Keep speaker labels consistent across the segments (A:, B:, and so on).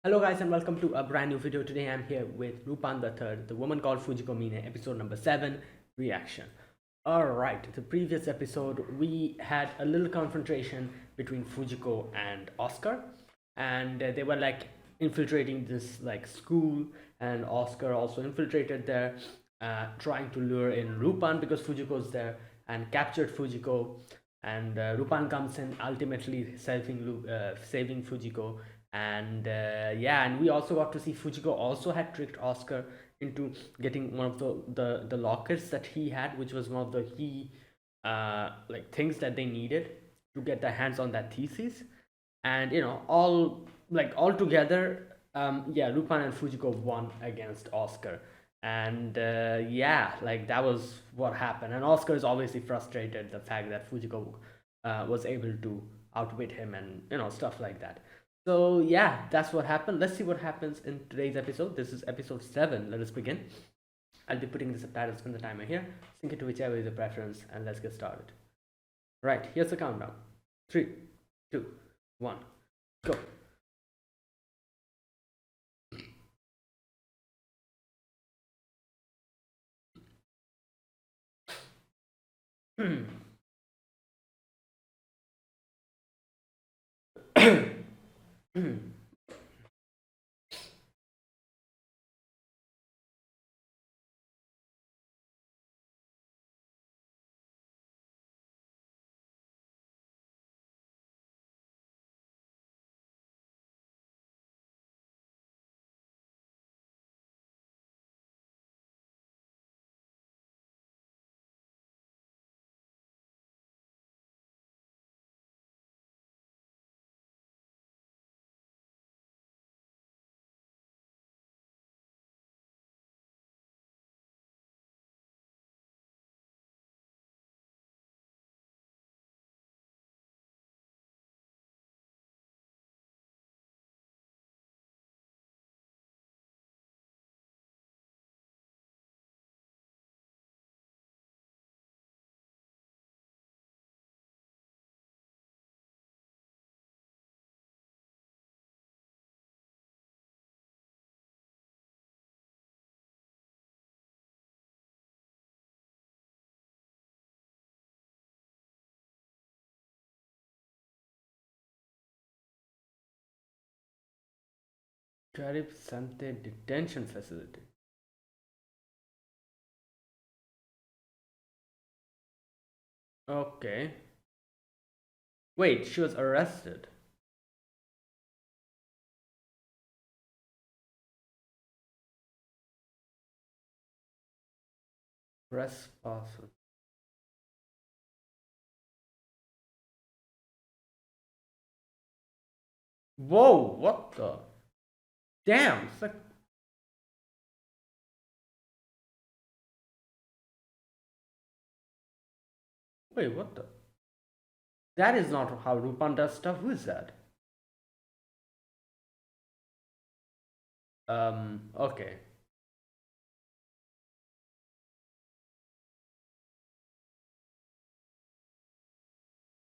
A: Hello guys and welcome to a brand new video. Today I'm here with Lupin the Third, the woman called Fujiko Mine, episode number 7, reaction. Alright, the previous episode we had a little confrontation between Fujiko and Oscar, and they were like infiltrating this like school, and Oscar also infiltrated there, trying to lure in Lupin because Fujiko's there and captured Fujiko, and Lupin comes in ultimately saving Fujiko, and yeah, and we also got to see Fujiko also had tricked Oscar into getting one of the lockets that he had, which was one of the key like things that they needed to get their hands on that thesis, and all together, yeah, Lupin and Fujiko won against Oscar, and yeah, like that was what happened, and Oscar is obviously frustrated the fact that Fujiko was able to outwit him and stuff like that. So yeah, that's what happened. Let's see what happens in today's episode. This is episode 7. Let us begin. I'll be putting the subtitles when the timer here. Sync it to whichever is your preference, and let's get started. Right, here's the countdown. 3, 2, 1, go. Garib Sante detention facility. Okay. Wait, she was arrested. Trespasser. Whoa, what the? Damn, it's like. Wait, what the? That is not how Rupan does stuff. Who is that? Okay.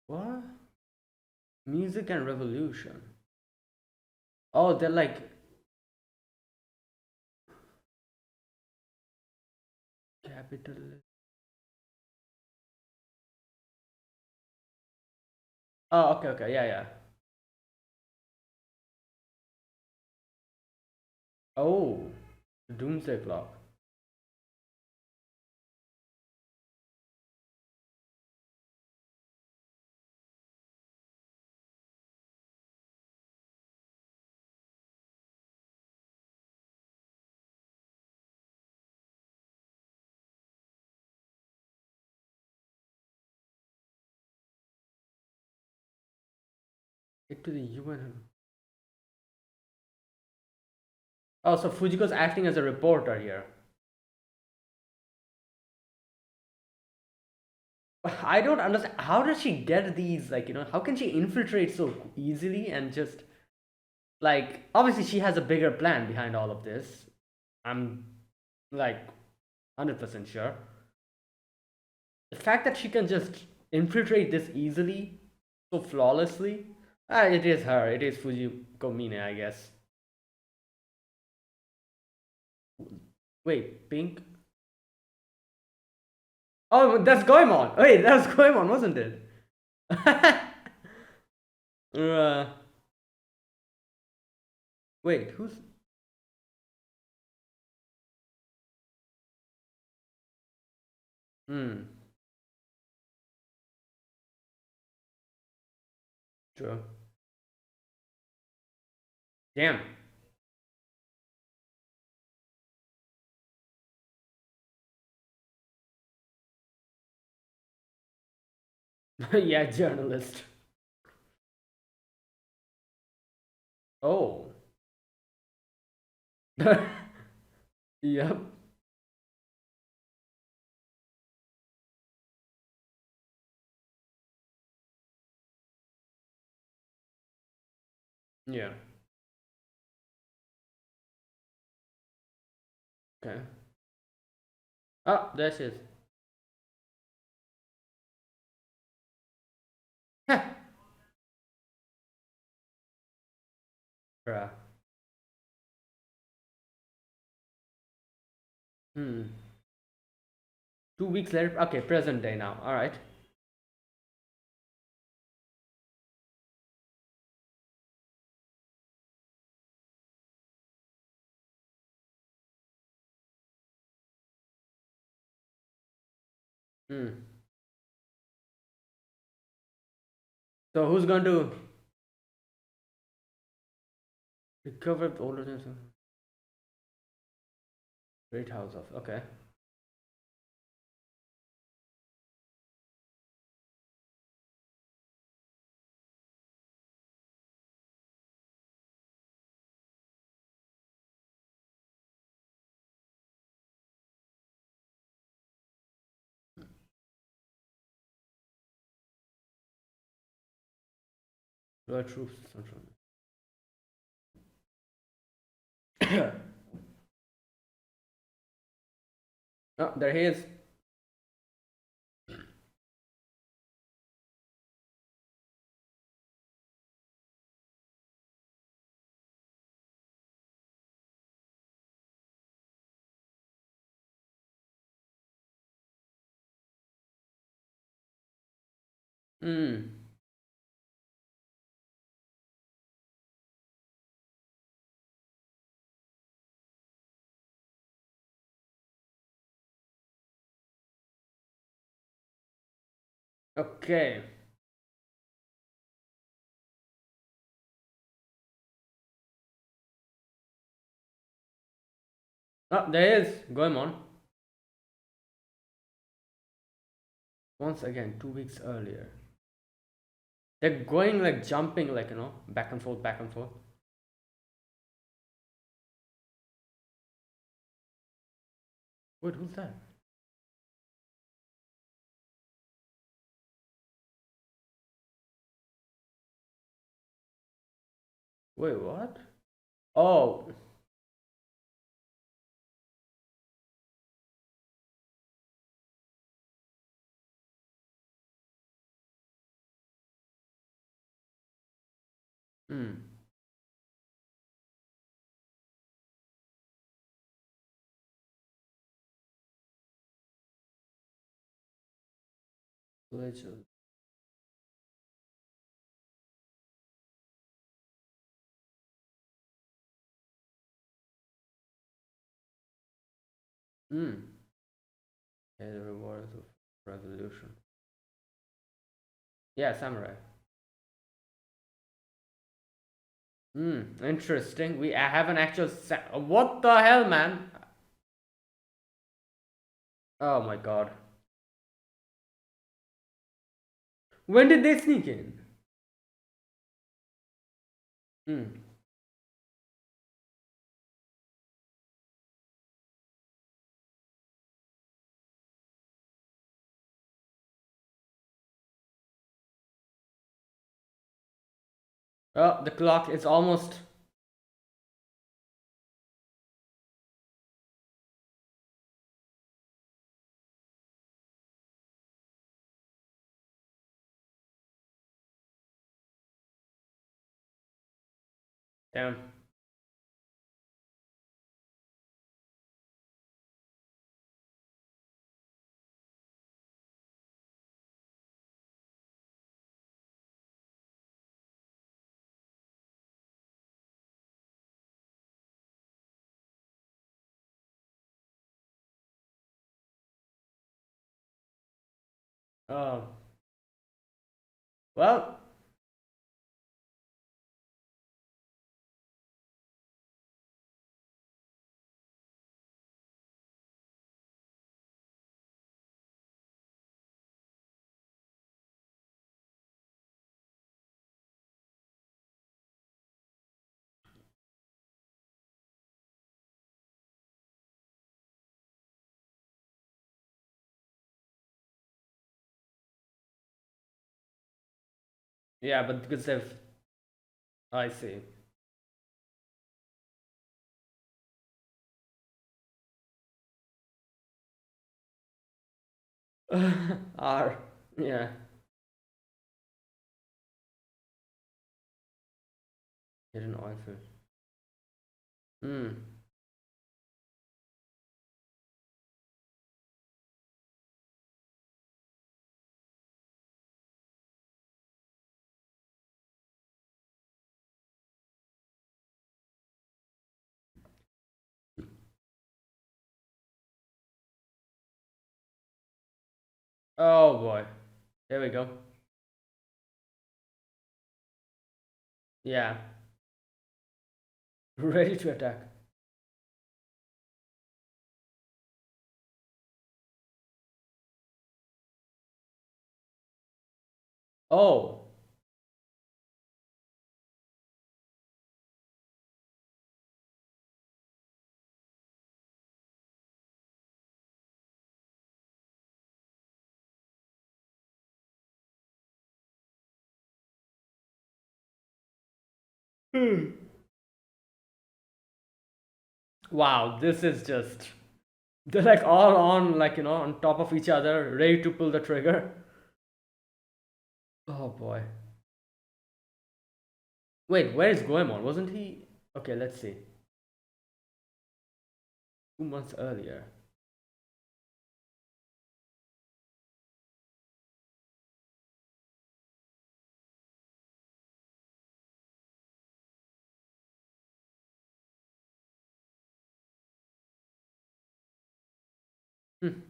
A: What? Music and revolution. Oh, they're like capitalist. Oh, okay, okay, yeah, yeah. Oh, doomsday clock. It to the UN. Oh, so Fujiko's acting as a reporter here. I don't understand. How does she get these? Like, how can she infiltrate so easily and just like, obviously, she has a bigger plan behind all of this. I'm like 100% sure. The fact that she can just infiltrate this easily, so flawlessly, it is her. It is Fujiko Mine, I guess. Wait, pink. Oh, that's Goemon. Wait, that was Goemon, wasn't it? uh, wait, who's? Hmm. True. Damn. Yeah, journalist. Oh. Yep. Yeah. Okay. Oh, there she is. Bruh. Hmm. 2 weeks later. Okay, present day now. All right. Hmm. So who's going to recover the older than Great House of? Okay. Royal troops. Oh, there he is. Hmm. Okay. Oh, there he is. Going on. Once again, 2 weeks earlier. They're going like jumping, like, back and forth, back and forth. Wait, who's that? Wait, what? Oh. Hmm. Legend. Hmm. Yeah, the rewards of resolution. Yeah, samurai. Hmm. Interesting. I have an actual. What the hell, man? Oh my god. When did they sneak in? Hmm. Oh, the clock is almost. Damn. Uh, well, yeah, but because they've, I see. R, yeah, hidden oil field. Hmm. Oh boy. There we go. Yeah. Ready to attack. Oh. Wow, this is just. They're like all on, like, on top of each other, ready to pull the trigger. Oh boy. Wait, where is Goemon? Wasn't he? Okay, let's see. 2 months earlier. Hmm.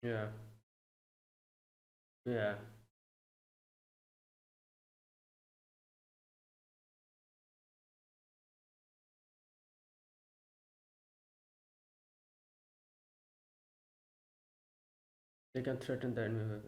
A: Yeah. Yeah. They can threaten the enemy.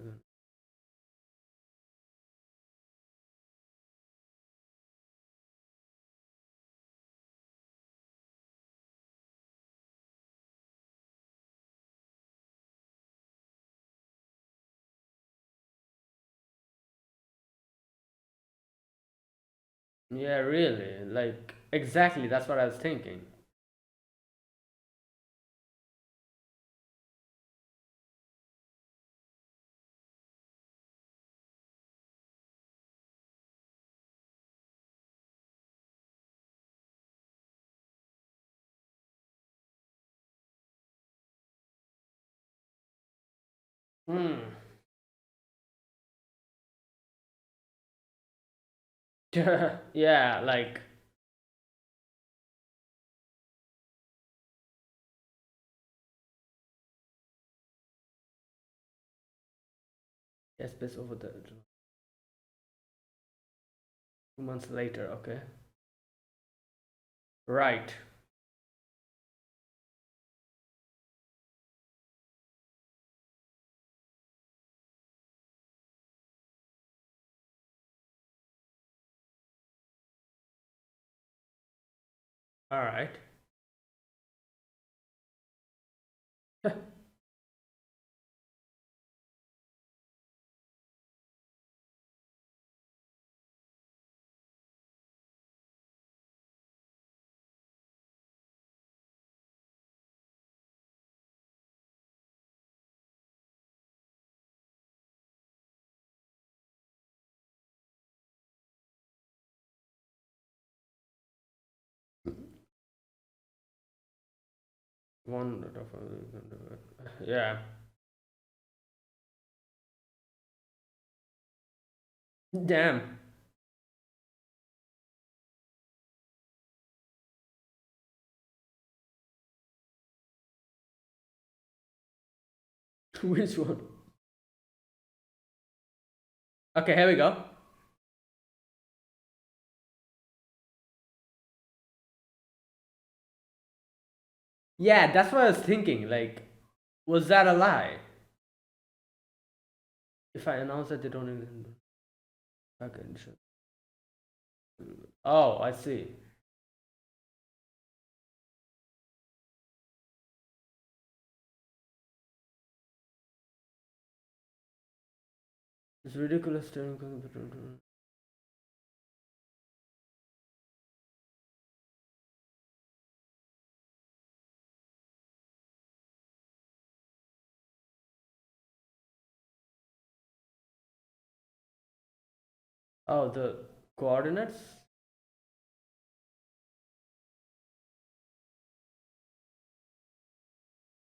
A: Yeah, really. Like, exactly. That's what I was thinking. Hmm. Yeah, like, yes, space over the 2 months later. Okay. Right. All right. One. Yeah. Damn. Which one? Okay, here we go. Yeah, that's what I was thinking. Like, was that a lie? If I announce that they don't even. Okay, sure. Oh, I see. It's ridiculous. Oh, the coordinates?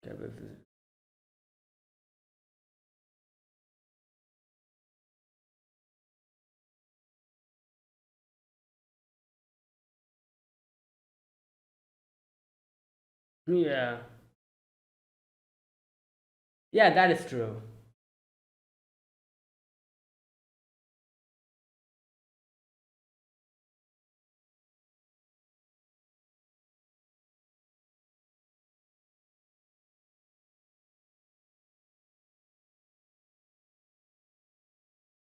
A: Okay, yeah. Yeah, that is true.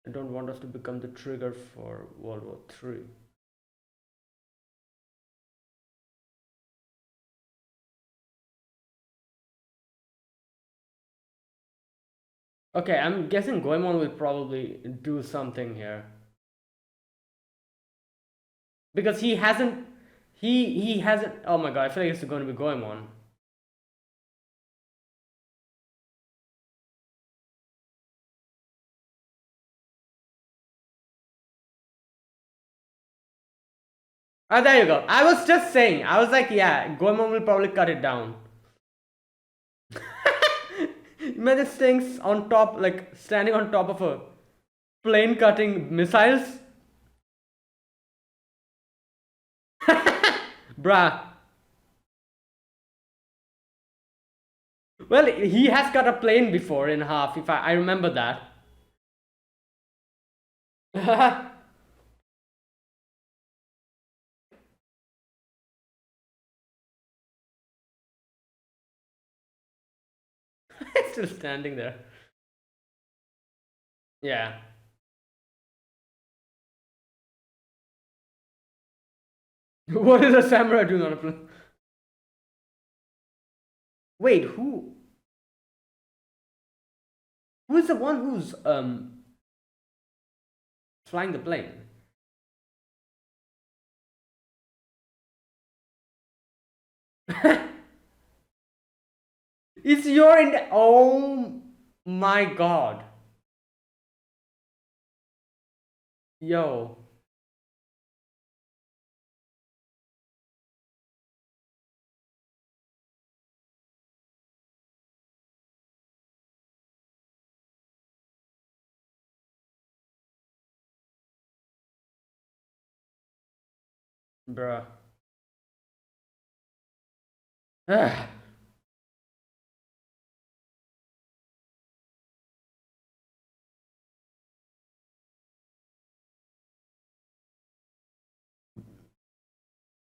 A: I don't want us to become the trigger for World War III. Okay, I'm guessing Goemon will probably do something here because he hasn't. He hasn't. Oh my god! I feel like it's going to be Goemon. Ah, there you go. I was just saying. I was like, yeah, Goemon will probably cut it down. Imagine staying on top, like standing on top of a plane cutting missiles. Bruh. Well, he has cut a plane before in half, if I remember that. Still standing there. Yeah. What is a samurai doing on a plane? Wait, who is the one who's flying the plane? It's your in. Oh my god. Yo. Bruh.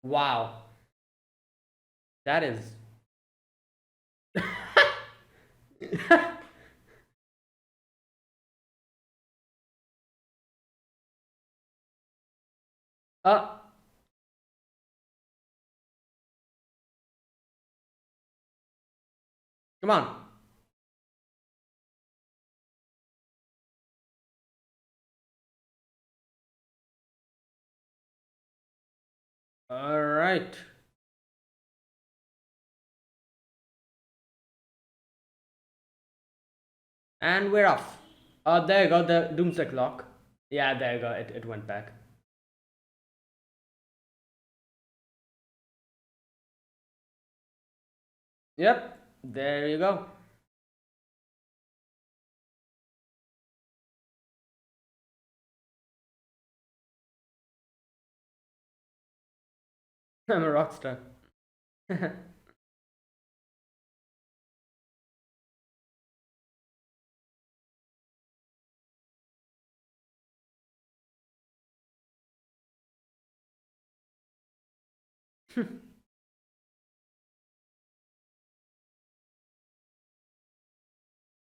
A: Wow. That is. uh, Come on. Alright. And we're off. There you go, the doomsday clock. Yeah, there you go, it went back. Yep, there you go. I'm a rock star.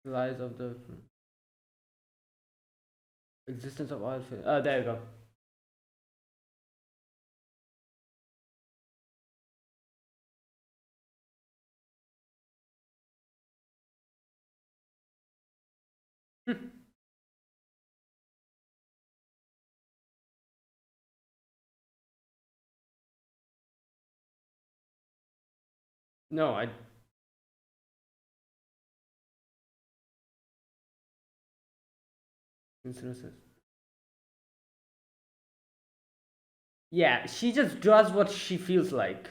A: Lies of the existence of oil field. Oh, there you go. No, I instances. Yeah, she just does what she feels like.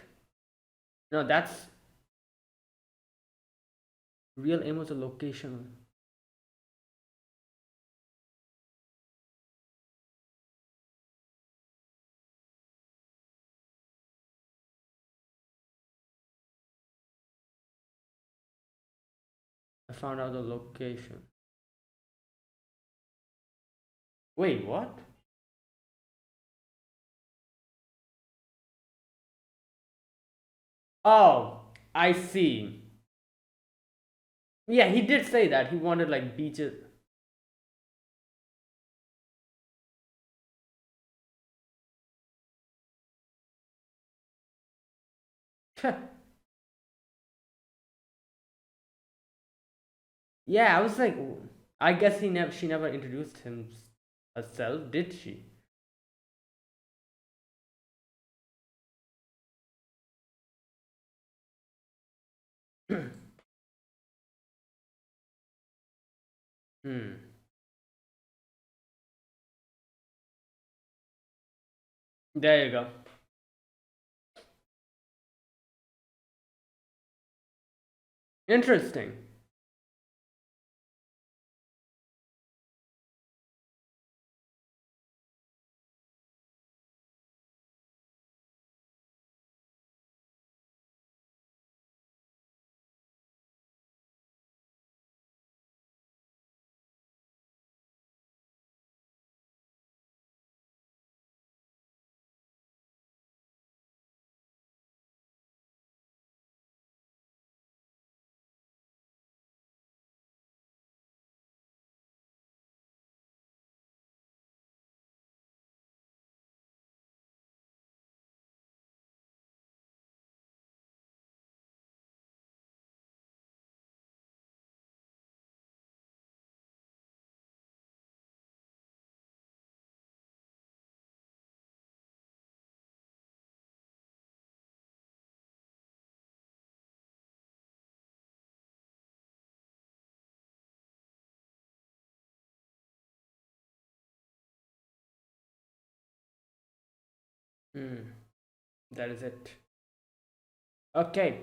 A: No, that's real aim was a location. I found out the location. Wait, what? Oh, I see. Yeah, he did say that he wanted like beaches. Yeah, I was like, I guess she never introduced him herself, did she? Hmm. There you go. Interesting. Hmm. That is it. Okay.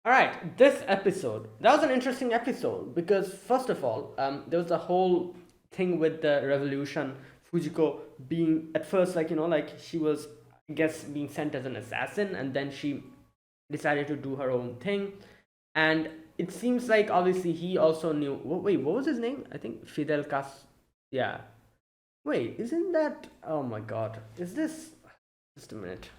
A: All right. This episode, that was an interesting episode because first of all, there was a whole thing with the revolution. Fujiko being at first like like she was, I guess, being sent as an assassin, and then she decided to do her own thing, and it seems like obviously he also knew. Wait, what was his name? I think Fidel Cas. Yeah. Wait, isn't that? Oh my God, is this? Just a minute.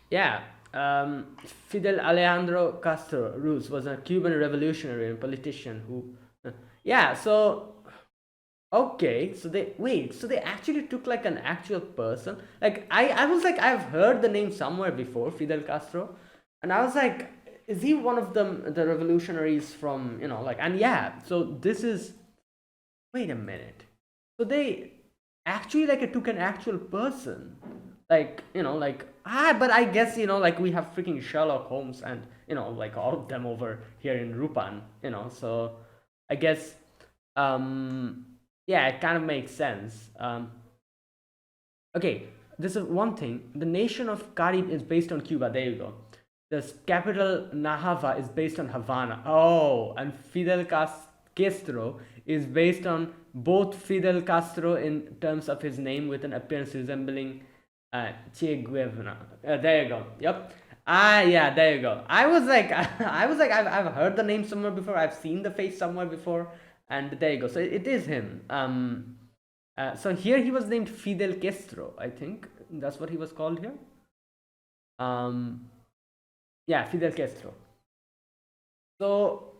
A: Yeah, Fidel Alejandro Castro Ruz was a Cuban revolutionary and politician who. Yeah, so okay, so they actually took like an actual person. Like I was like I've heard the name somewhere before, Fidel Castro, and I was like, is he one of them the revolutionaries from like? And yeah, so this is. Wait a minute. So they actually like it took an actual person, like like but I guess like we have freaking Sherlock Holmes and like all of them over here in Rupan, so I guess um yeah, it kind of makes sense. Okay, this is one thing. The nation of Carib is based on Cuba. There you go. The capital Nahava is based on Havana. Oh, and Castro is based on both Fidel Castro in terms of his name with an appearance resembling Che Guevara. There you go. Yep. Ah, yeah, there you go. I was like, I've heard the name somewhere before. I've seen the face somewhere before, and there you go. So it is him. So here he was named Fidel Castro. I think that's what he was called here. Um, yeah, Fidel Castro. So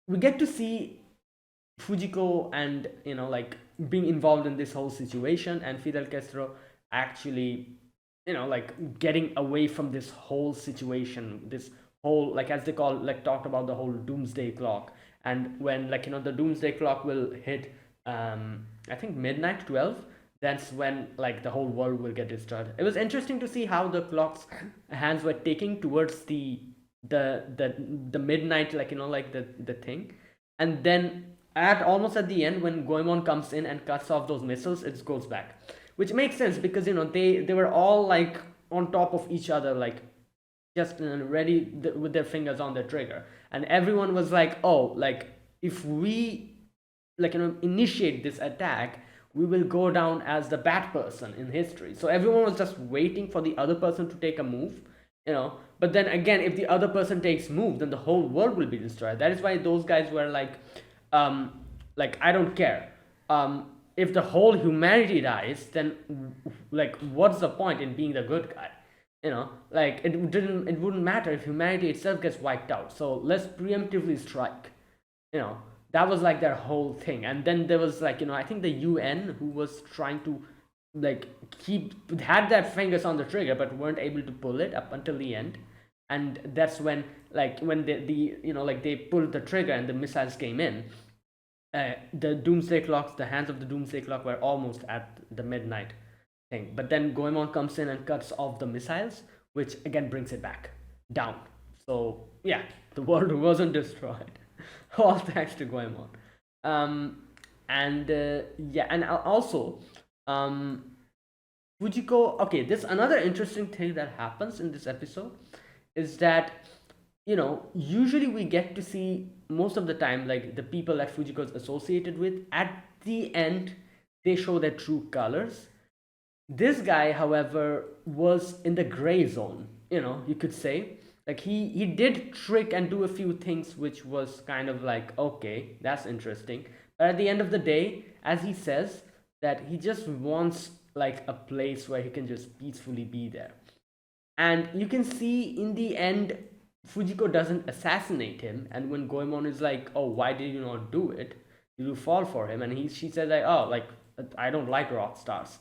A: we get to see Fujiko and like being involved in this whole situation, and Fidel Castro actually like getting away from this whole situation, this whole, like, as they call, like, talked about the whole doomsday clock. And when, like, the doomsday clock will hit, I think midnight 12, that's when, like, the whole world will get destroyed. It was interesting to see how the clock's hands were taking towards the midnight, like, like the thing. And then at almost at the end, when Goemon comes in and cuts off those missiles, it goes back, which makes sense because they were all like on top of each other, like just ready with their fingers on the trigger, and everyone was like, oh, like, if we, like, initiate this attack, we will go down as the bad person in history. So everyone was just waiting for the other person to take a move, but then again, if the other person takes move, then the whole world will be destroyed. That is why those guys were like, I don't care. If the whole humanity dies, then, like, what's the point in being the good guy? Like, it wouldn't matter if humanity itself gets wiped out. So let's preemptively strike. That was like their whole thing. And then there was, like, I think the UN, who was trying to, like, had their fingers on the trigger but weren't able to pull it up until the end. And that's when, like, when like, they pulled the trigger and the missiles came in. The doomsday clocks, the hands of the doomsday clock were almost at the midnight thing. But then Goemon comes in and cuts off the missiles, which again brings it back down. So yeah, the world wasn't destroyed. All thanks to Goemon. And yeah, and also, Fujiko. Okay, this another interesting thing that happens in this episode is that, usually we get to see, most of the time, like, the people that Fujiko is associated with, at the end, they show their true colors. This guy, however, was in the gray zone, you could say. Like, he did trick and do a few things which was kind of like, okay, that's interesting. But at the end of the day, as he says, that he just wants, like, a place where he can just peacefully be there. And you can see in the end, Fujiko doesn't assassinate him. And when Goemon is like, oh, why did you not do it? You fall for him. And she says, like, oh, like, I don't like rock stars.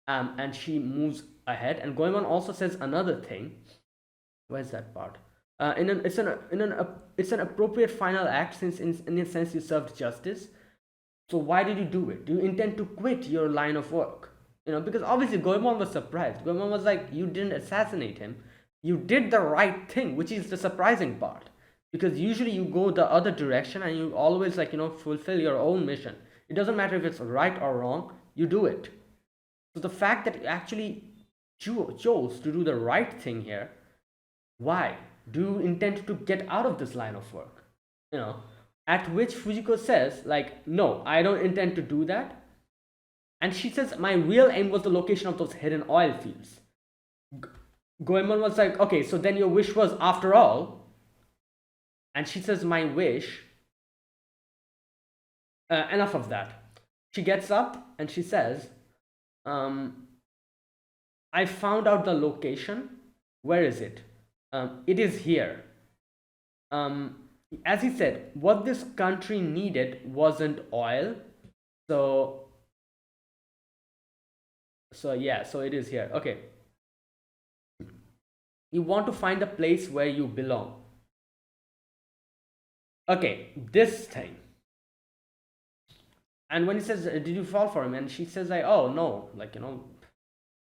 A: And she moves ahead. And Goemon also says another thing. Where's that part? It's an appropriate final act, since in a sense you served justice. So why did you do it? Do you intend to quit your line of work? Because obviously Goemon was surprised. Goemon was like, you didn't assassinate him. You did the right thing, which is the surprising part. Because usually you go the other direction and you always, like, fulfill your own mission. It doesn't matter if it's right or wrong, you do it. So the fact that you actually chose to do the right thing here, why? Do you intend to get out of this line of work? At which Fujiko says, like, no, I don't intend to do that. And she says, my real aim was the location of those hidden oil fields. Goemon was like, okay, so then your wish was, after all. And she says, my wish. Enough of that. She gets up and she says, I found out the location. Where is it? It is here. As he said, what this country needed wasn't oil. So yeah, so it is here. Okay. You want to find a place where you belong. Okay, this thing. And when he says, did you fall for him? And she says, like, oh, no, like,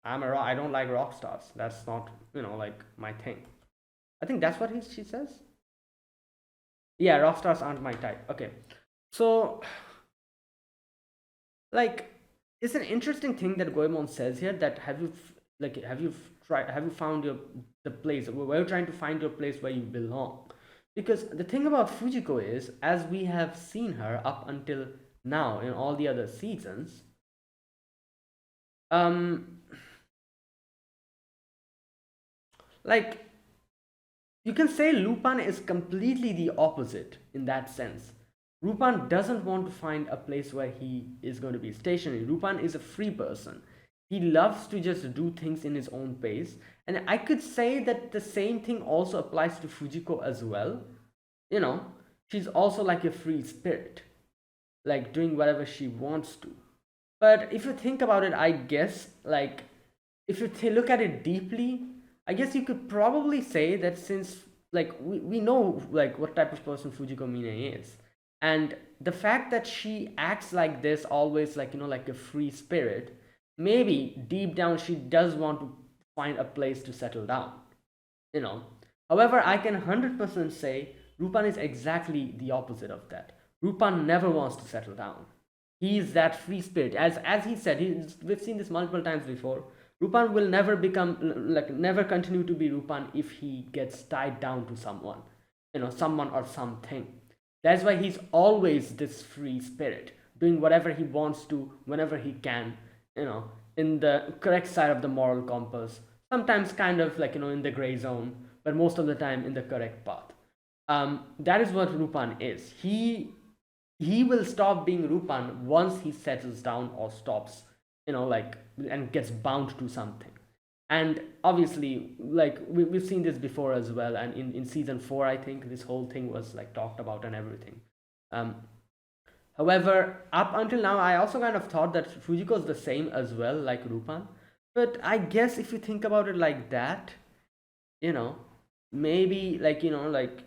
A: I don't like rock stars. That's not, like, my thing. I think that's what she says. Yeah, rock stars aren't my type. Okay. So Like, it's an interesting thing that Goemon says here, that have you found your the place where you're trying to find your place where you belong? Because the thing about Fujiko is, as we have seen her up until now in all the other seasons, um like, you can say Lupin is completely the opposite in that sense. Lupin doesn't want to find a place where he is going to be stationary. Lupin is a free person. He loves to just do things in his own pace. And I could say that the same thing also applies to Fujiko as well. You know, she's also like a free spirit, like doing whatever she wants to. But if you think about it, I guess, like, if you look at it deeply, I guess you could probably say that since, like, we know like what type of person Fujiko Mine is, and the fact that she acts like this always, like, like a free spirit, maybe deep down she does want to find a place to settle down, you know. However, I can 100% say Rupan is exactly the opposite of that. Rupan never wants to settle down. He's that free spirit. As he said, we've seen this multiple times before. Rupan will never become, like, never continue to be Rupan if he gets tied down to someone, someone or something. That's why he's always this free spirit, doing whatever he wants to whenever he can, in the correct side of the moral compass. Sometimes kind of like, in the gray zone, but most of the time in the correct path. That is what Rupan is. He will stop being Rupan once he settles down or stops, like, and gets bound to something. And obviously, like, we've seen this before as well, and in season 4, I think this whole thing was like talked about and everything. um However, up until now, I also kind of thought that Fujiko is the same as well, like Rupan. But I guess if you think about it like that, you know maybe, like, like,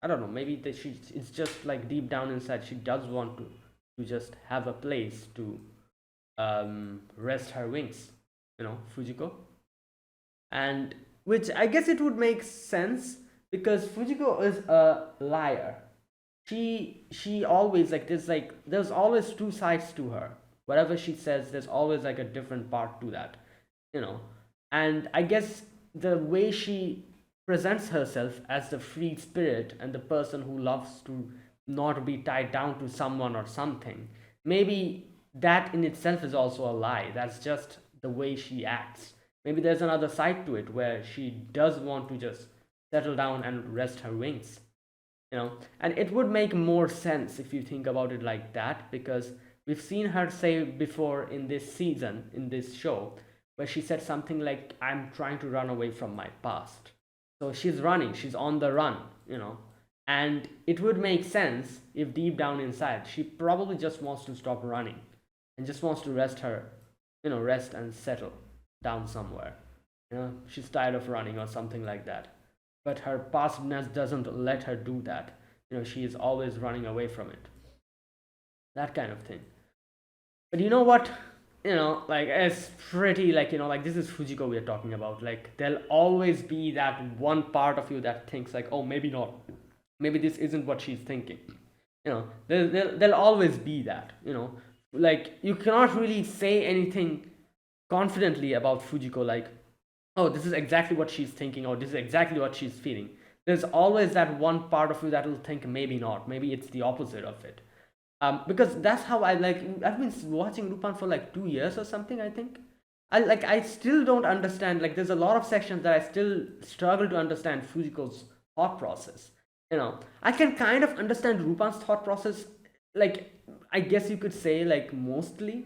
A: I don't know, maybe that it's just like deep down inside she does want to just have a place to rest her wings, Fujiko. And which I guess it would make sense, because Fujiko is a liar. She always, there's always two sides to her. Whatever she says, there's always like a different part to that, you know. And I guess the way she presents herself as the free spirit and the person who loves to not be tied down to someone or something, maybe that in itself is also a lie. That's just the way she acts. Maybe there's another side to it where she does want to just settle down and rest her wings, and it would make more sense if you think about it like that, because we've seen her say before in this season, in this show, where she said something like, I'm trying to run away from my past. So she's running, she's on the run, and it would make sense if deep down inside she probably just wants to stop running and just wants to rest and settle down somewhere. She's tired of running or something like that, but her pastness doesn't let her do that. She is always running away from it, that kind of thing. But you know what, like, it's pretty, like, like, this is Fujiko we're talking about. Like, there'll always be that one part of you that thinks like, oh, maybe not, maybe this isn't what she's thinking. There'll always be that, like, you cannot really say anything confidently about Fujiko, like, oh, this is exactly what she's thinking, or this is exactly what she's feeling. There's always that one part of you that will think maybe not, maybe it's the opposite of it. Because that's how I've been watching Lupin for like 2 years or something, I think. I still don't understand, like, there's a lot of sections that I still struggle to understand Fujiko's thought process. I can kind of understand Lupin's thought process, like, I guess you could say, like, mostly.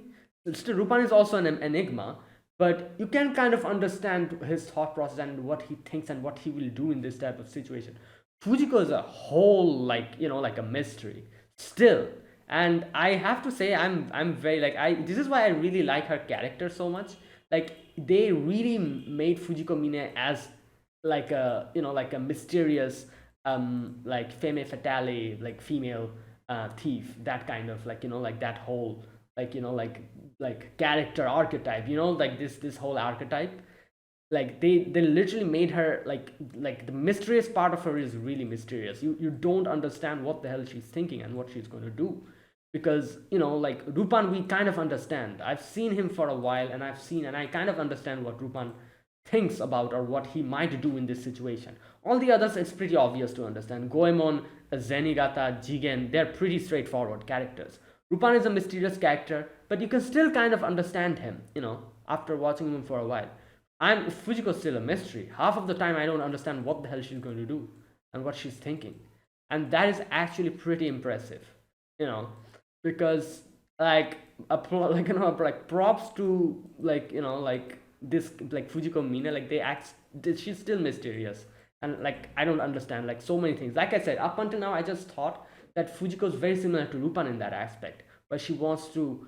A: Still, Lupin is also an enigma, but you can kind of understand his thought process and what he thinks and what he will do in this type of situation. Fujiko is a whole, like, like a mystery still. And I have to say, I'm very, like, I this is why I really like her character so much. Like, they really made Fujiko Mine as like a, like a mysterious, like, femme fatale, like, female thief, that kind of, like, like that whole, like, like character archetype, like this whole archetype. Like, they literally made her, like the mysterious part of her is really mysterious. You don't understand what the hell she's thinking and what she's going to do. because like Rupan, we kind of understand. I've seen him for a while, and I kind of understand what Rupan thinks about or what he might do in this situation. All the others, it's pretty obvious to understand. Goemon, Zenigata, Jigen, they're pretty straightforward characters. Rupan is a mysterious character, but you can still kind of understand him, after watching him for a while. Fujiko's still a mystery. Half of the time I don't understand what the hell she's going to do and what she's thinking. And that is actually pretty impressive, you know, because like like props to like this like Fujiko Mina, like she's still mysterious, and like I don't understand like so many things. Like I said, up until now I just thought that Fujiko is very similar to Lupin in that aspect, where she wants to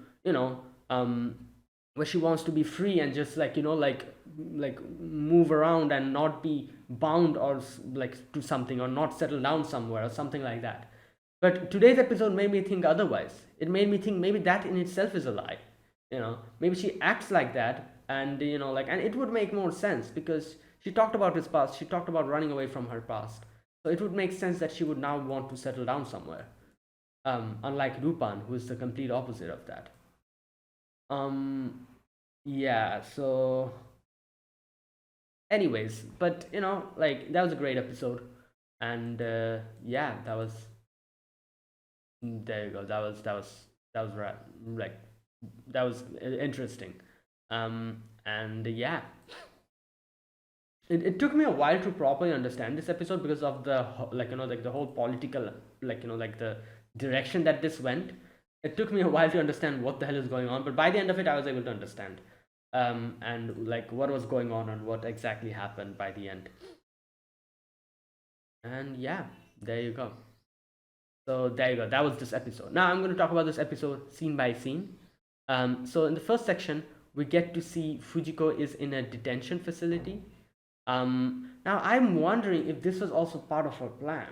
A: where she wants to be free and just like move around and not be bound or like to something, or not settle down somewhere or something like that. But today's episode made me think otherwise. It made me think maybe that in itself is a lie. Maybe she acts like that, and and it would make more sense because she talked about his past. She talked about running away from her past. So it would make sense that she would now want to settle down somewhere. Unlike Lupin, who is the complete opposite of that. Yeah, so anyways, but like that was a great episode. And yeah, that was there you go. That was right, like that was interesting. And yeah, it took me a while to properly understand this episode because of the like the whole political like the direction that this went. It took me a while to understand what the hell is going on, but by the end of it I was able to understand and like what was going on and what exactly happened by the end. And yeah, there you go. So there you go, that was this episode. Now I'm going to talk about this episode scene by scene. So in the first section we get to see Fujiko is in a detention facility. Now I'm wondering if this was also part of her plan.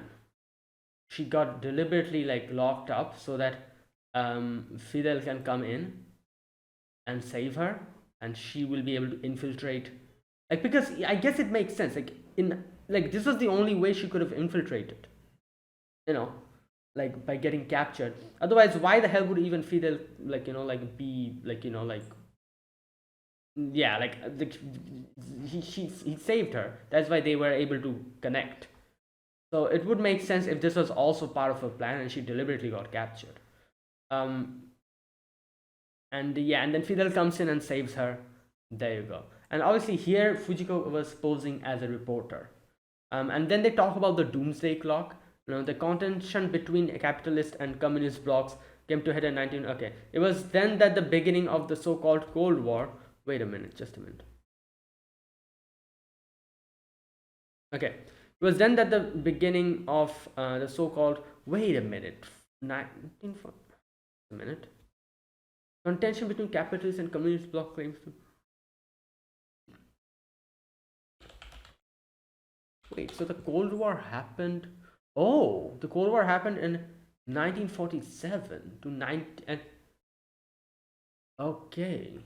A: She got deliberately like locked up so that Fidel can come in and save her, and she will be able to infiltrate. Like, because I guess it makes sense. Like this was the only way she could have infiltrated. You know, like by getting captured. Otherwise, why the hell would even Fidel like be like yeah like he saved her. That's why they were able to connect. So it would make sense if this was also part of her plan and she deliberately got captured. Um, and yeah, and then Fidel comes in and saves her. There you go. And obviously here Fujiko was posing as a reporter. And then they talk about the doomsday clock. The contention between capitalist and communist blocs came to head in 19. Okay, it was then that the beginning of the so-called Cold War. Wait a minute, just a minute. Okay, it was then that the beginning of the so-called. Wait a minute, 19. A minute. Contention between capitalists and communist bloc claims to. Wait, so the Cold War happened. Oh, the Cold War happened in 1947 to 19. Okay.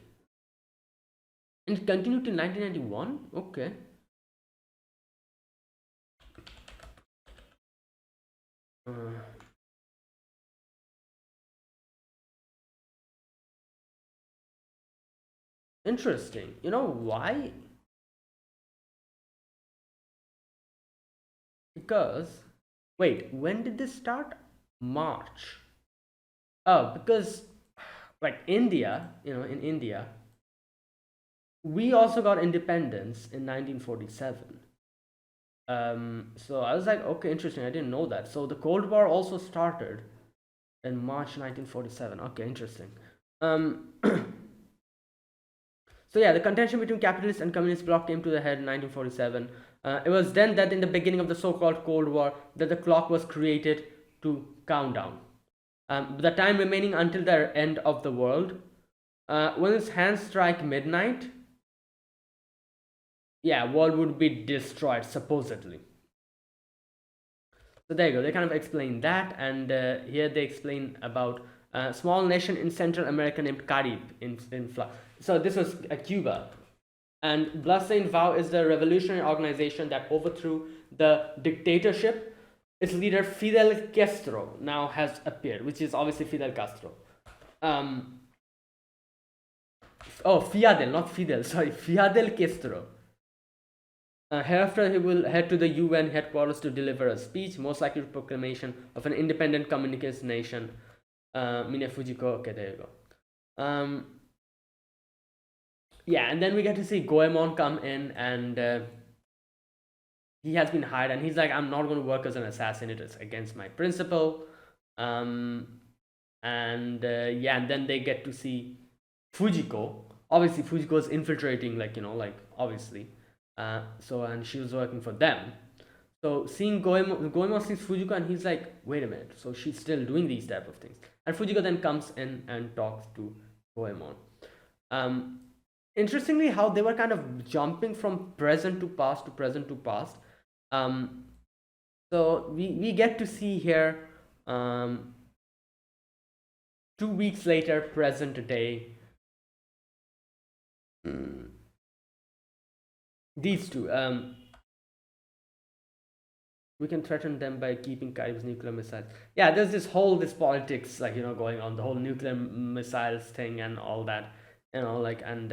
A: And it continued till 1991? Okay. Interesting. You know why? Because, wait, when did this start? March. Oh, because like India, in India, we also got independence in 1947. So I was like, okay, interesting. I didn't know that. So the Cold War also started in March 1947. Okay, interesting. So yeah, the contention between capitalist and communist bloc came to the head in 1947. It was then that in the beginning of the so-called Cold War that the clock was created to count down. The time remaining until the end of the world. When its hands strike midnight, yeah, world would be destroyed, supposedly. So there you go, they kind of explain that, and here they explain about a small nation in Central America named Carib in so this was Cuba. And Bloodstained Vow is the revolutionary organization that overthrew the dictatorship its leader Fidel Castro now has appeared, which is obviously Fidel Castro. Um, Fidel, not Fidel, sorry, Fidel Castro. Hereafter, he will head to the UN headquarters to deliver a speech, most likely proclamation of an independent communication nation. Mine Fujiko, okay, there you go. Yeah, and then we get to see Goemon come in, and he has been hired, and he's like, I'm not going to work as an assassin, it is against my principle. Yeah, and then they get to see Fujiko. Obviously, Fujiko is infiltrating, obviously. And she was working for them. So seeing Goemon sees Fujiko, and he's like, wait a minute, so she's still doing these type of things. And Fujiko then comes in and talks to Goemon. Interestingly, how they were kind of jumping from present to past to present to past. So we get to see here 2 weeks later, present day. These two. We can threaten them by keeping Carib's nuclear missiles. Yeah, there's this politics going on, the whole nuclear missiles thing and all that, and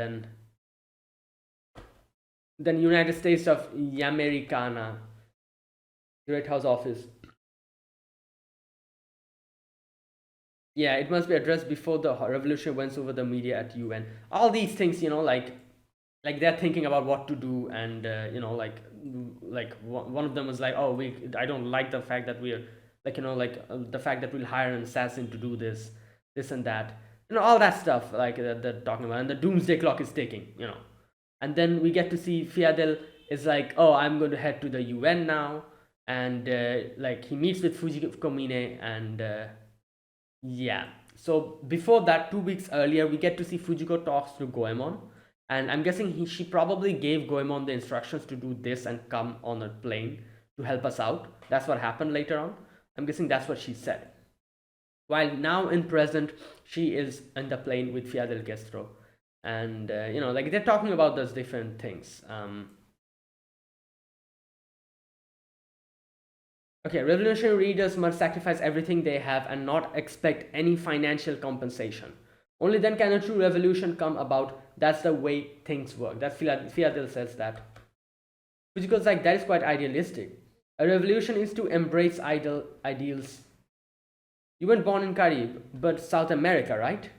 A: then United States of Americana, Great House Office. Yeah, it must be addressed before the revolution went over the media at UN. All these things, like they're thinking about what to do, and one of them was like, oh, I don't like the fact that we're the fact that we'll hire an assassin to do this and that, all that stuff, that they're talking about, and the doomsday clock is ticking, and then we get to see Fidel is like, oh, I'm going to head to the UN now, and he meets with Fujiko Mine, and yeah. So before that, 2 weeks earlier, we get to see Fujiko talks to Goemon, and I'm guessing she probably gave Goemon the instructions to do this and come on a plane to help us out. That's what happened later on. I'm guessing that's what she said. While now in present, she is in the plane with Fidel Castro, and they're talking about those different things. Okay, revolutionary leaders must sacrifice everything they have and not expect any financial compensation. Only then can a true revolution come about. That's the way things work. That Fidel says that. Because that is quite idealistic. A revolution is to embrace ideals. You weren't born in Carib, but South America, right?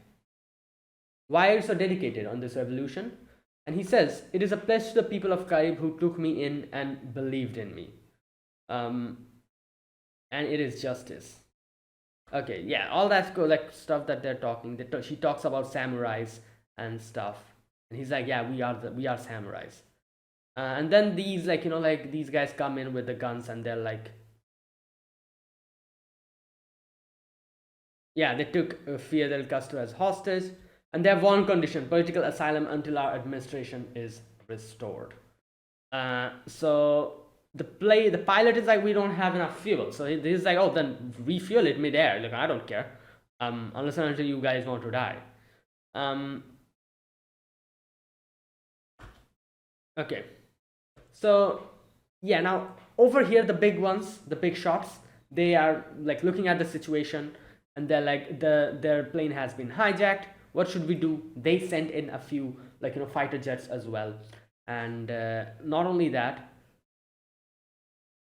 A: Why are you so dedicated on this revolution? And he says, it is a pledge to the people of Carib who took me in and believed in me. And it is justice. Okay, yeah, all that's stuff that they're talking. She talks about samurais and stuff, and he's like, yeah, we are samurais. And then these these guys come in with the guns, and they're like, yeah, they took Fidel Castro as hostage, and they have one condition: political asylum until our administration is restored. So the pilot is like, we don't have enough fuel, so he's like, oh, then refuel it midair. Like, I don't care, unless and until you guys want to die. Okay, so yeah, now over here, the big ones, the big shots, they are looking at the situation, and they're like, their plane has been hijacked. What should we do? They sent in a few fighter jets as well, and not only that,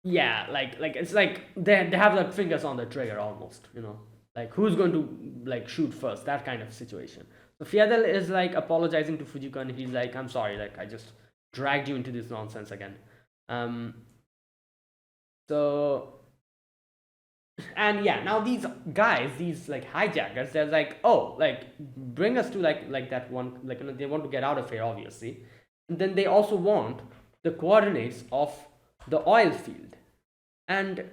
A: yeah, it's like they have their fingers on the trigger almost, who's going to shoot first, that kind of situation. So Fidel is apologizing to Fujiko, and he's like, I'm sorry, I just dragged you into this nonsense again. So, and yeah, now these guys, these hijackers, they're like, oh, bring us to that one, they want to get out of here, obviously, and then they also want the coordinates of the oil field. And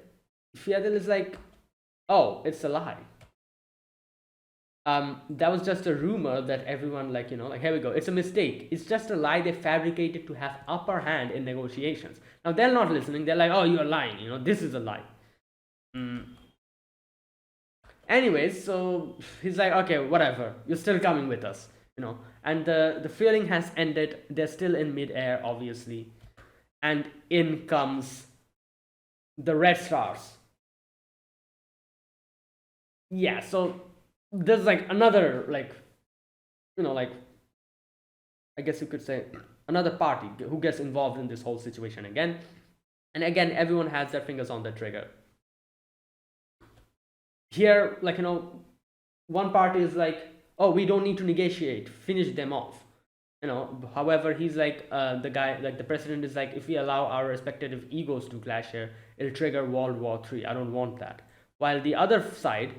A: Fidel is like, oh, it's a lie. That was just a rumor that everyone here we go, it's a mistake, it's just a lie they fabricated to have upper hand in negotiations. Now they're not listening, they're like, oh, you're lying, this is a lie. Anyways, so he's like, okay, whatever, you're still coming with us, and the feeling has ended. They're still in midair, obviously, and in comes the Red Stars. yeah, so there's like another, like, like, I guess you could say, another party who gets involved in this whole situation again. And again, everyone has their fingers on the trigger. Here, like, one party is like, oh, we don't need to negotiate, finish them off. However, he's like, the guy, like the president is like, if we allow our respective egos to clash here, it'll trigger World War III. I don't want that. While the other side,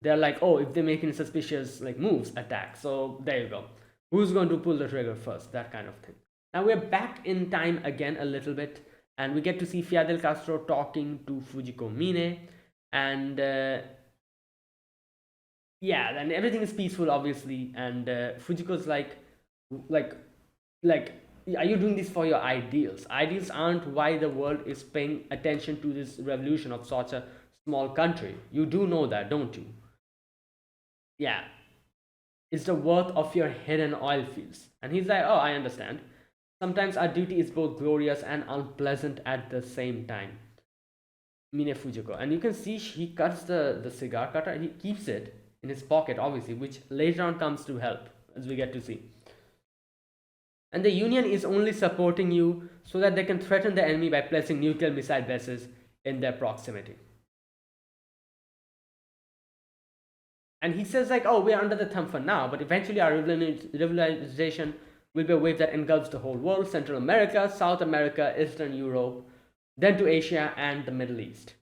A: they're like, oh, if they make any suspicious like moves, attack. So there you go. Who's going to pull the trigger first? That kind of thing. Now we're back in time again a little bit, and we get to see Fidel Castro talking to Fujiko Mine, and yeah, and everything is peaceful, obviously. And Fujiko's like, like, are you doing this for your ideals? Ideals aren't why the world is paying attention to this revolution of such a small country. You do know that, don't you? Yeah, it's the worth of your hidden oil fields. And he's like, oh, I understand. Sometimes our duty is both glorious and unpleasant at the same time. Mine Fujiko. And you can see he cuts the cigar cutter. He keeps it in his pocket, obviously, which later on comes to help, as we get to see. And the Union is only supporting you so that they can threaten the enemy by placing nuclear missile bases in their proximity. And he says like, oh, we're under the thumb for now, but eventually our revitalization will be a wave that engulfs the whole world: Central America, South America, Eastern Europe, then to Asia and the Middle East.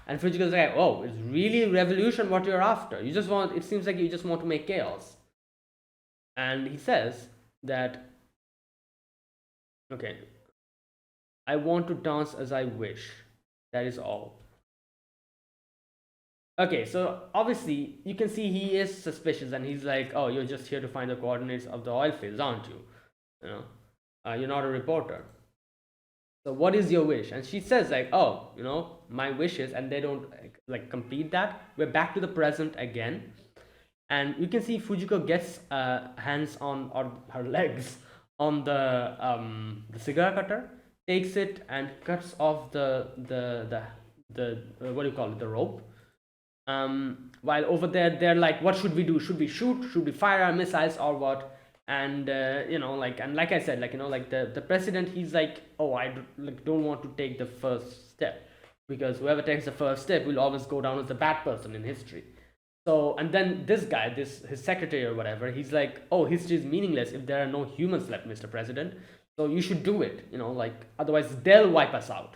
A: And Fujiko's like, oh, it's really revolution what you're after. You just want, it seems like you just want to make chaos. And he says that, okay, I want to dance as I wish. That is all. Okay, so obviously you can see he is suspicious, and he's like, oh, you're just here to find the coordinates of the oil fields, aren't you? You're not a reporter. So what is your wish? And she says like, oh, my wishes, and they don't like complete that. We're back to the present again, and you can see Fujiko gets hands on her legs on the cigar cutter, takes it and cuts off the what do you call it, the rope. While over there they're like, what should we do? Should we shoot? Should we fire our missiles or what? And like I said, like the president, he's like, oh, I don't want to take the first step, because whoever takes the first step will always go down as the bad person in history. So, and then this guy, his secretary or whatever, he's like, oh, history is meaningless if there are no humans left, Mr. President. So you should do it, like otherwise they'll wipe us out.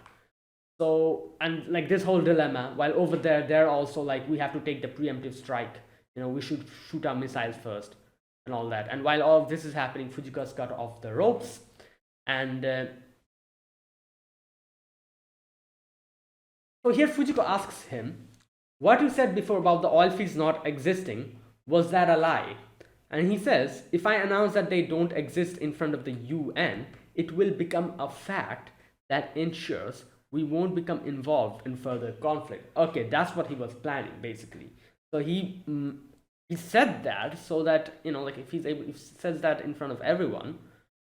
A: So, and like this whole dilemma, while over there they're also like, we have to take the preemptive strike, we should shoot our missiles first and all that. And while all of this is happening, Fujika's cut off the ropes, and so here Fujiko asks him, what you said before about the oil fields not existing, was that a lie? And he says, if I announce that they don't exist in front of the UN, it will become a fact that ensures we won't become involved in further conflict. Okay, that's what he was planning, basically. So he said that so that, like if he says that in front of everyone,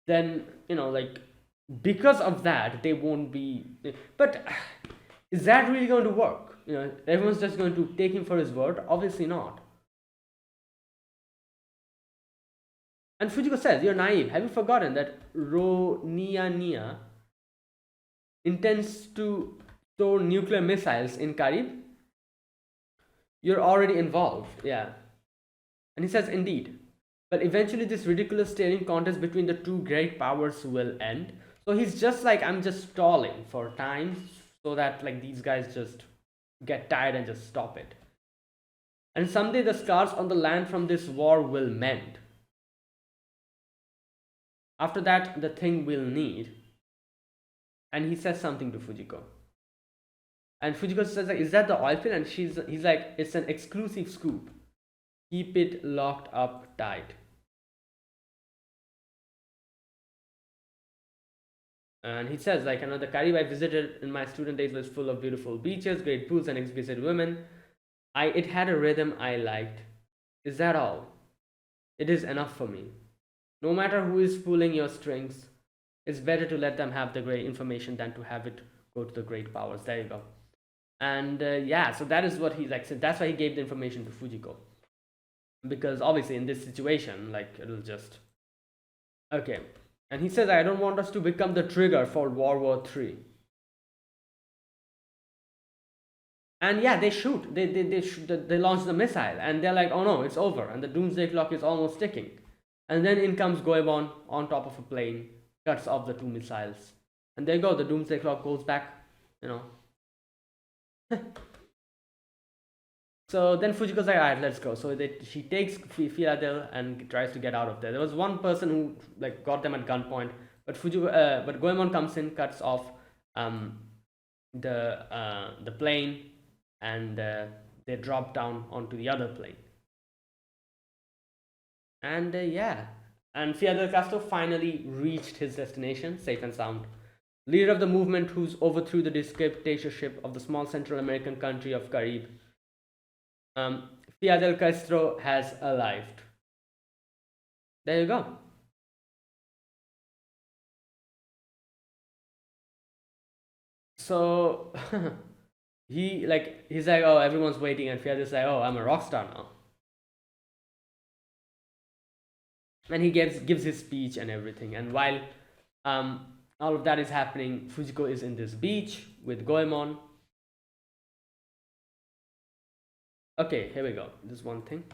A: then, like because of that they won't be. But is that really going to work? Everyone's just going to take him for his word? Obviously not. And Fujiko says, you're naive. Have you forgotten that Roniania intends to store nuclear missiles in Carib? You're already involved, yeah. And he says, indeed. But eventually this ridiculous staring contest between the two great powers will end. So he's just like, I'm just stalling for time so that like these guys just get tired and just stop it. And someday the scars on the land from this war will mend. After that, the thing will need. And he says something to Fujiko. And Fujiko says, like, is that the oil field? And he's like, it's an exclusive scoop. Keep it locked up tight. And he says, like, the Carib I visited in my student days was full of beautiful beaches, great pools, and exquisite women. It had a rhythm I liked. Is that all? It is enough for me. No matter who is pulling your strings, it's better to let them have the great information than to have it go to the great powers. There you go. And yeah, so that is what he like. So that's why he gave the information to Fujiko, because obviously in this situation, like it'll just okay. And he says, "I don't want us to become the trigger for World War III." And yeah, they shoot. They launch the missile, and they're like, "Oh no, it's over," and the doomsday clock is almost ticking. And then in comes Goemon on top of a plane, cuts off the two missiles, and there you go. The doomsday clock goes back. You know. So then Fujiko's like, alright, let's go. So she takes Philadelphia and tries to get out of there. There was one person who like got them at gunpoint, but but Goemon comes in, cuts off um, the plane, and they drop down onto the other plane. And yeah, and Fidel Castro finally reached his destination, safe and sound. Leader of the movement who's overthrew the dictatorship of the small Central American country of Carib, Fidel Castro has arrived. There you go. So he's like, oh, everyone's waiting, and Fidel's like, oh, I'm a rock star now. And he gives his speech and everything. And while all of that is happening, Fujiko is in this beach with Goemon. Okay, here we go. This one thing.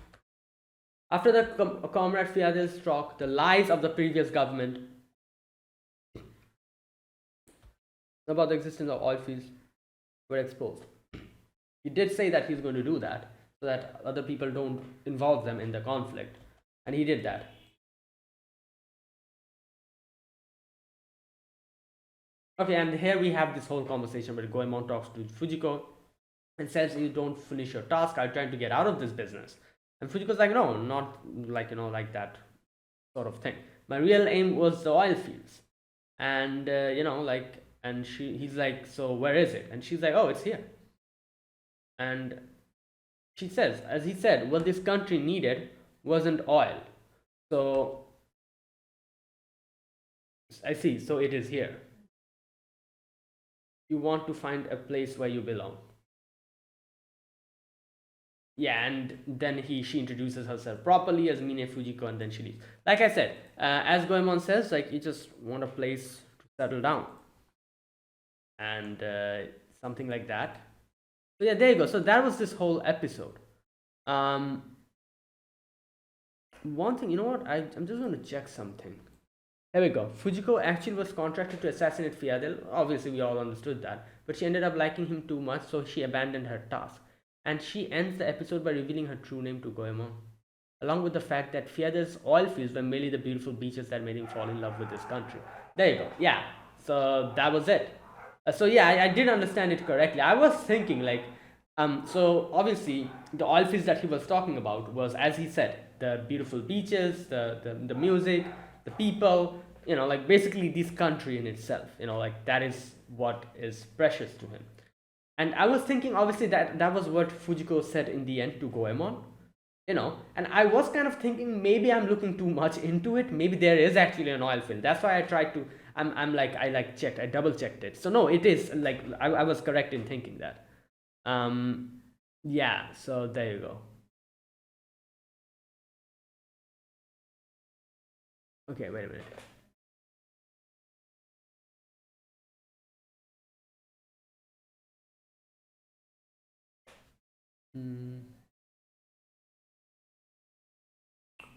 A: After the Comrade Fiadel's talk, the lies of the previous government about the existence of oil fields were exposed. He did say that he's going to do that so that other people don't involve them in the conflict, and he did that. Okay, and here we have this whole conversation where Goemon talks to Fujiko and says, you don't finish your task, I'm trying to get out of this business. And Fujiko's like, no, not like, like that sort of thing. My real aim was the oil fields. And, and he's like, so where is it? And she's like, oh, it's here. And she says, as he said, what this country needed wasn't oil. So, I see, so it is here. You want to find a place where you belong. Yeah, and then she introduces herself properly as Mine Fujiko, and then she leaves. Like I said, as Goemon says, like you just want a place to settle down, and something like that. So yeah, there you go. So that was this whole episode. One thing, you know what? I'm just going to check something. Here we go. Fujiko actually was contracted to assassinate Fidel. Obviously, we all understood that, but she ended up liking him too much, so she abandoned her task. And she ends the episode by revealing her true name to Goemon, along with the fact that Fidel's oil fields were merely the beautiful beaches that made him fall in love with this country. There you go. Yeah. So that was it. So yeah, I did understand it correctly. I was thinking like, so obviously the oil fields that he was talking about was, as he said, the beautiful beaches, the music, the people, like basically this country in itself, like that is what is precious to him. And I was thinking, obviously, that was what Fujiko said in the end to Goemon, and I was kind of thinking maybe I'm looking too much into it. Maybe there is actually an oil field. That's why I tried to, I double checked it. So no, it is, like, I was correct in thinking that. Yeah, so there you go. Okay, wait a minute.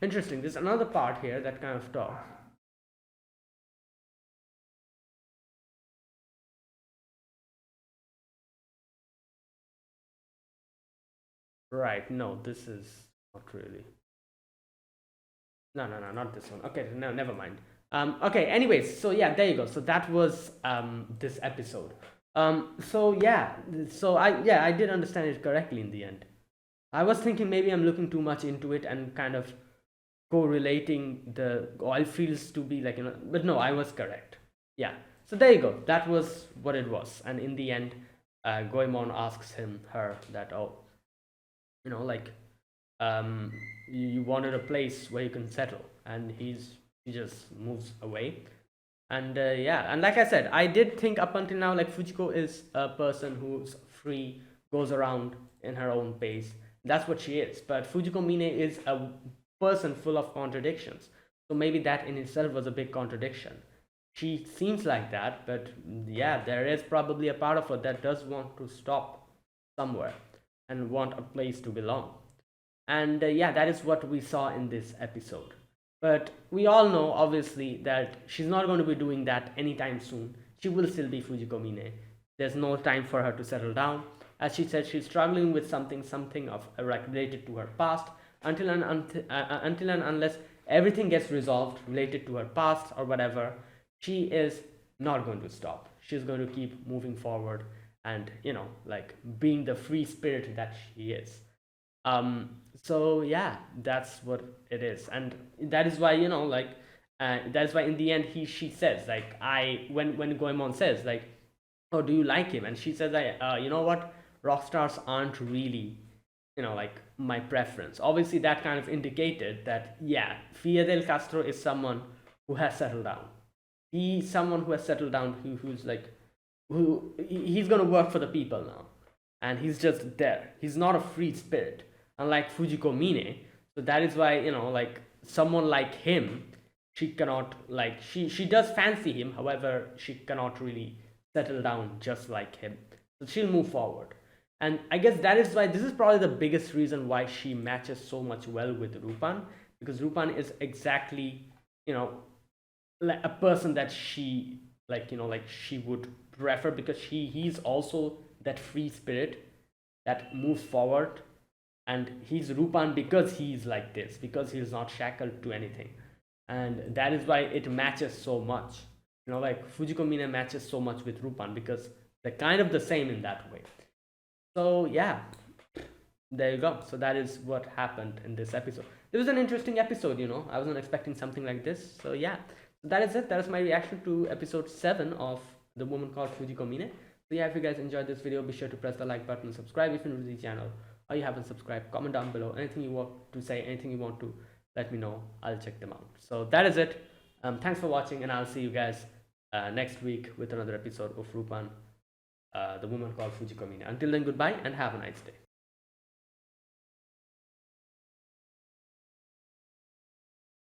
A: Interesting. There's another part here that kind of talks. Right. No, this is not really. No, not this one. Okay, no, never mind. Okay. Anyways, so yeah, there you go. So that was this episode. So yeah, so I did understand it correctly in the end. I was thinking maybe I'm looking too much into it and kind of correlating the oil fields to be like, but no, I was correct. Yeah. So there you go. That was what it was. And in the end, Goemon asks her that, oh, like, you wanted a place where you can settle, and he just moves away. And yeah, and like I said, I did think up until now like Fujiko is a person who's free, goes around in her own pace. That's what she is. But Fujiko Mine is a person full of contradictions. So maybe that in itself was a big contradiction. She seems like that, but yeah, there is probably a part of her that does want to stop somewhere and want a place to belong. And yeah, that is what we saw in this episode. But we all know, obviously, that she's not going to be doing that anytime soon. She will still be Fujiko Mine. There's no time for her to settle down. As she said, she's struggling with something of related to her past. Until and unless everything gets resolved related to her past or whatever, she is not going to stop. She's going to keep moving forward and, like being the free spirit that she is. So yeah, that's what it is. And that is why, like, that's why in the end she says, like, when Goemon says, like, oh, do you like him? And she says, you know what, rock stars aren't really, like, my preference. Obviously that kind of indicated that, yeah, Fia del Castro is someone who has settled down. He's someone who has settled down, who's like, he's gonna work for the people now, and he's just there. He's not a free spirit, unlike Fujiko Mine. So that is why, like, someone like him, she cannot, like, she does fancy him. However, she cannot really settle down just like him. So she'll move forward. And I guess that is why this is probably the biggest reason why she matches so much well with Lupin, because Lupin is exactly, like a person that she, like, like she would prefer, because he's also that free spirit that moves forward. And he's Lupin because he's like this, because he's not shackled to anything. And that is why it matches so much. Like Fujiko Mine matches so much with Lupin because they're kind of the same in that way. So yeah, there you go. So that is what happened in this episode. It was an interesting episode, I wasn't expecting something like this. So yeah, so that is it. That is my reaction to episode 7 of The Woman Called Fujiko Mine. So yeah, if you guys enjoyed this video, be sure to press the like button and subscribe if you're new to the channel, or you haven't subscribed. Comment down below anything you want to say, anything you want to let me know. I'll check them out. So that is it. Thanks for watching, and I'll see you guys next week with another episode of Lupin, The Woman Called Fujiko Mine. Until then, goodbye and have a nice day.